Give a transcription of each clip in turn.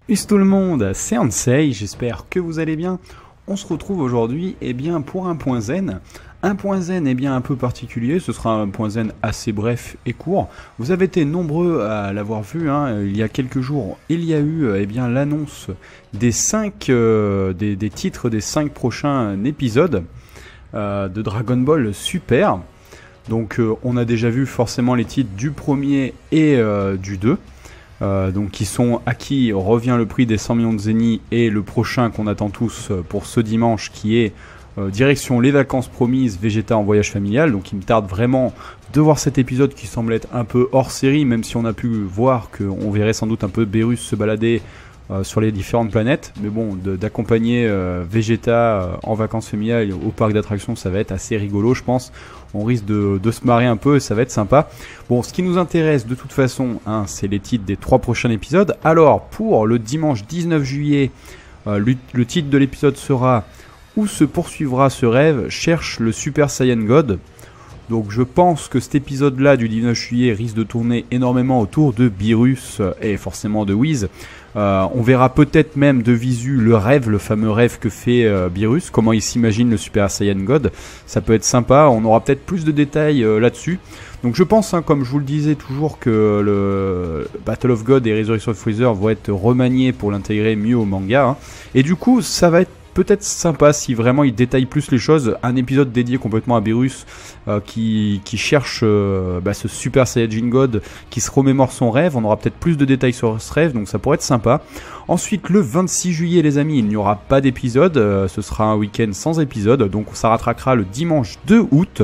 Salut tout le monde, c'est Ansei, j'espère que vous allez bien. On se retrouve aujourd'hui pour un point zen. Un point zen un peu particulier, ce sera un point zen assez bref et court. Vous avez été nombreux à l'avoir vu, il y a quelques jours, il y a eu l'annonce des des titres des 5 prochains épisodes de Dragon Ball Super. Donc on a déjà vu forcément les titres du premier et du 2. Donc qui sont À qui revient le prix des 100 millions de zénith, et le prochain qu'on attend tous pour ce dimanche qui est direction les vacances promises, Vegeta en voyage familial. Donc il me tarde vraiment de voir cet épisode qui semble être un peu hors série, même si on a pu voir qu'on verrait sans doute un peu Beerus se balader sur les différentes planètes. Mais bon, d'accompagner Vegeta en vacances familiales au parc d'attractions, ça va être assez rigolo, je pense. On risque de se marrer un peu et ça va être sympa. Bon, ce qui nous intéresse de toute façon, c'est les titres des 3 prochains épisodes. Alors, pour le dimanche 19 juillet, le titre de l'épisode sera « Où se poursuivra ce rêve? Cherche le Super Saiyan God ». Donc je pense que cet épisode-là du 19 juillet risque de tourner énormément autour de Beerus et forcément de Whis. On verra peut-être même de visu le rêve, le fameux rêve que fait Beerus, comment il s'imagine le Super Saiyan God. Ça peut être sympa, on aura peut-être plus de détails là-dessus. Donc je pense, comme je vous le disais toujours, que le Battle of God et Resurrection of Freezer vont être remaniés pour l'intégrer mieux au manga. Et du coup, ça va être peut-être sympa si vraiment il détaille plus les choses. Un épisode dédié complètement à Beerus qui cherche ce Super Saiyajin God, qui se remémore son rêve. On aura peut-être plus de détails sur ce rêve, donc ça pourrait être sympa. Ensuite, le 26 juillet, les amis, il n'y aura pas d'épisode. Ce sera un week-end sans épisode, donc ça rattraquera le dimanche 2 août.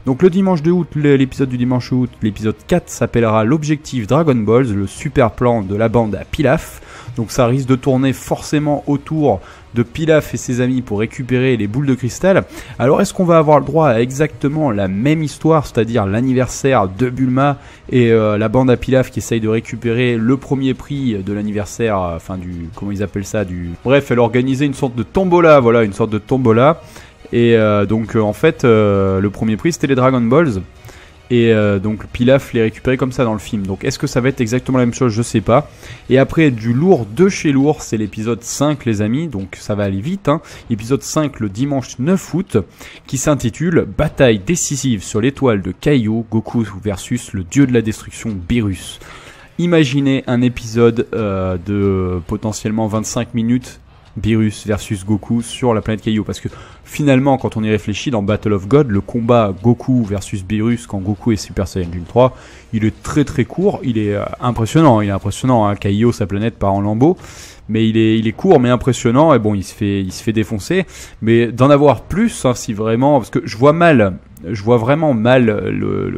Donc le dimanche 2 août, l'épisode du dimanche août, l'épisode 4 s'appellera l'objectif Dragon Balls, le super plan de la bande à Pilaf. Donc ça risque de tourner forcément autour de Pilaf et ses amis pour récupérer les boules de cristal. Alors est-ce qu'on va avoir le droit à exactement la même histoire, c'est-à-dire l'anniversaire de Bulma et la bande à Pilaf qui essaye de récupérer le premier prix de l'anniversaire, comment ils appellent ça, Bref, elle organisait une sorte de tombola, voilà, une sorte de tombola. Et en fait, le premier prix c'était les Dragon Balls. Et donc Pilaf les récupérait comme ça dans le film. Donc est-ce que ça va être exactement la même chose? Je sais pas. Et après, du lourd de chez lourd, c'est l'épisode 5, les amis. Donc ça va aller vite. Épisode 5 le dimanche 9 août, qui s'intitule Bataille décisive sur l'étoile de Kaio, Goku versus le dieu de la destruction Beerus. Imaginez un épisode de potentiellement 25 minutes, Beerus versus Goku sur la planète Kaio, parce que finalement quand on y réfléchit, dans Battle of God, le combat Goku versus Beerus quand Goku est Super Saiyajin 3, il est très très court, il est impressionnant, Kaio, sa planète part en lambeaux, mais il est court mais impressionnant, et bon, il se fait défoncer, mais d'en avoir plus, si vraiment, parce que je vois vraiment mal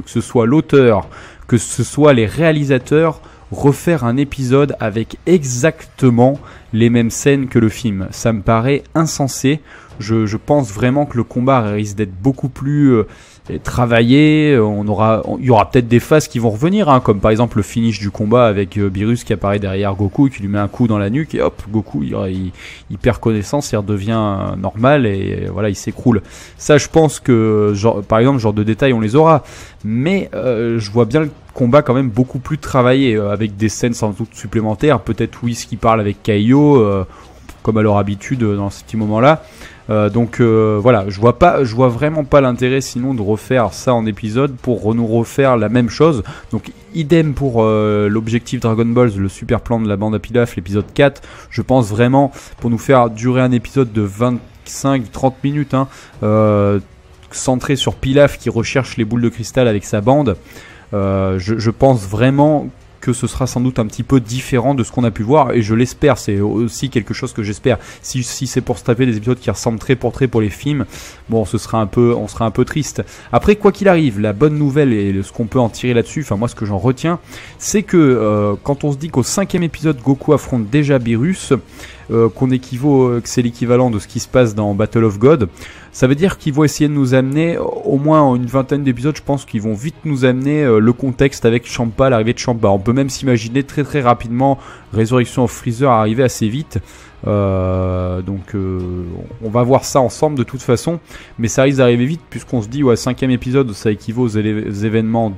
que ce soit l'auteur, que ce soit les réalisateurs, refaire un épisode avec exactement les mêmes scènes que le film. Ça me paraît insensé. Je pense vraiment que le combat risque d'être beaucoup plus travaillé. Il y aura peut-être des phases qui vont revenir, comme par exemple le finish du combat avec Beerus qui apparaît derrière Goku, qui lui met un coup dans la nuque et hop, Goku il perd connaissance, il redevient normal et voilà, il s'écroule. Ça, je pense que par exemple, ce genre de détails on les aura, mais je vois bien le combat quand même beaucoup plus travaillé, avec des scènes sans doute supplémentaires, peut-être Whis qui parle avec Kaio, comme à leur habitude dans ce petit moment là. Voilà, je vois vraiment pas l'intérêt sinon de refaire ça en épisode pour nous refaire la même chose. Donc idem pour l'objectif Dragon Balls, le super plan de la bande à Pilaf, l'épisode 4. Je pense vraiment pour nous faire durer un épisode de 25-30 minutes, centré sur Pilaf qui recherche les boules de cristal avec sa bande. Je pense vraiment que ce sera sans doute un petit peu différent de ce qu'on a pu voir, et je l'espère, c'est aussi quelque chose que j'espère. Si c'est pour se taper des épisodes qui ressemblent très pour les films, bon, on sera un peu triste. Après, quoi qu'il arrive, la bonne nouvelle et ce qu'on peut en tirer là-dessus, moi ce que j'en retiens, c'est que quand on se dit qu'au 5e épisode Goku affronte déjà Beerus, que c'est l'équivalent de ce qui se passe dans Battle of God, ça veut dire qu'ils vont essayer de nous amener au moins en une vingtaine d'épisodes. Je pense qu'ils vont vite nous amener le contexte avec Champa, l'arrivée de Champa. On peut même s'imaginer très très rapidement Resurrection of Freezer arriver assez vite. On va voir ça ensemble de toute façon, mais ça risque d'arriver vite puisqu'on se dit 5e épisode, ça équivaut aux événements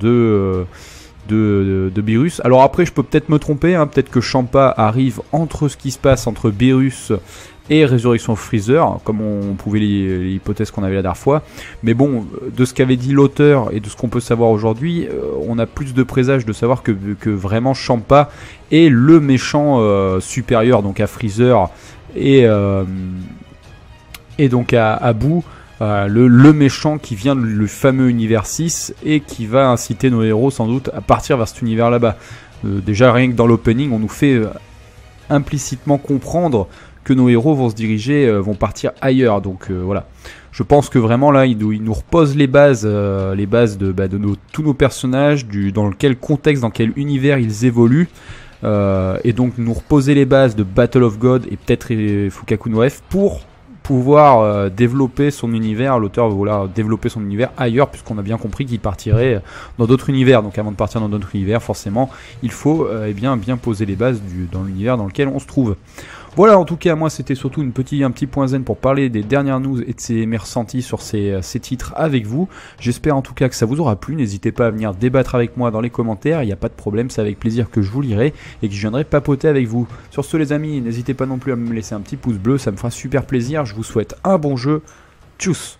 de Beerus. Alors après, je peux peut-être me tromper, hein, peut-être que Champa arrive entre ce qui se passe entre Beerus et Résurrection Freezer, comme on pouvait l'hypothèse qu'on avait la dernière fois. Mais bon, de ce qu'avait dit l'auteur et de ce qu'on peut savoir aujourd'hui, on a plus de présage de savoir que vraiment Champa est le méchant supérieur donc à Freezer et donc à Boo. Le méchant qui vient du fameux univers 6 et qui va inciter nos héros sans doute à partir vers cet univers là-bas. Déjà rien que dans l'opening on nous fait implicitement comprendre que nos héros vont se diriger, vont partir ailleurs. Donc voilà, je pense que vraiment là il nous repose les bases de tous nos personnages, dans quel contexte, dans quel univers ils évoluent. Et donc nous reposer les bases de Battle of God et peut-être Fukaku no F pour pouvoir développer son univers. L'auteur va développer son univers ailleurs, puisqu'on a bien compris qu'il partirait dans d'autres univers. Donc avant de partir dans d'autres univers, forcément il faut bien poser les bases dans l'univers dans lequel on se trouve. Voilà, en tout cas, moi c'était surtout un petit point zen pour parler des dernières news et de mes ressentis sur ces titres avec vous. J'espère en tout cas que ça vous aura plu. N'hésitez pas à venir débattre avec moi dans les commentaires, il n'y a pas de problème, c'est avec plaisir que je vous lirai et que je viendrai papoter avec vous. Sur ce les amis, n'hésitez pas non plus à me laisser un petit pouce bleu, ça me fera super plaisir. Je vous souhaite un bon jeu, tchuss.